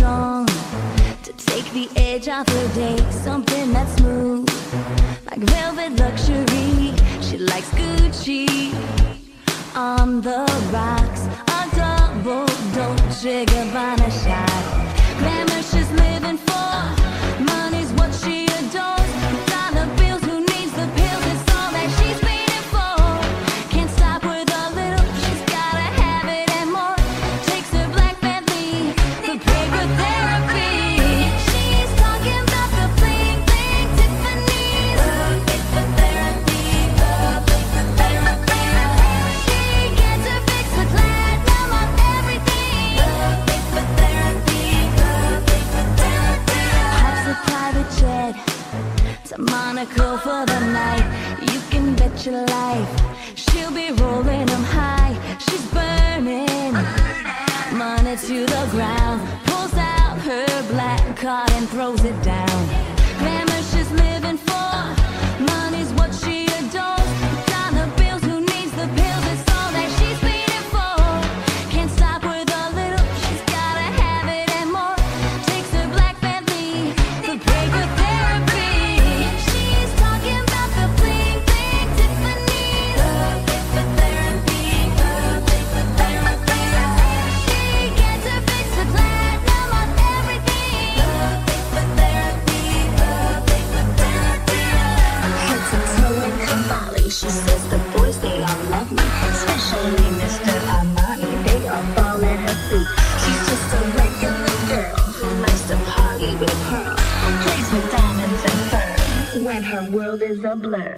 strong to take the edge off her day. Something that's smooth, like velvet luxury. She likes Gucci on the rocks, a double Dolce Gabbana shot. Glamour she's living for, money's what she adores. Dollar bills, who needs the pills? It's all that she's feeding for. Can't stop with a little, she's gotta have it and more. Takes her black Bentley for paper therapy. She's talking about the bling bling Tiffany's. The paper therapy, the paper therapy. She gets her fix with platinum on everything. The paper therapy, the paper therapy. Hops a private jet to Monaco for the night. You can bet your life she'll be rolling them high. She's burning money to the ground, pulls out her black card and throws it down. Glamour she's living for, money's what she adores. Dollar bills, who needs the pills? It's all that she's feeding for. Can't stop with a little, she's gotta have it and more. Takes her black Bentley for paper therapy. She's talking about the bling bling Tiffany's. The paper therapy, the paper therapy. She gets her fix with platinum on everything. The paper therapy, the paper therapy. Head to toe in her Molly, she says the boys, they all love me, especially Mr. Armani. They all fall at her feet. She's just a regular girl who likes to party with pearls, plays with diamonds and fur when her world is a blur.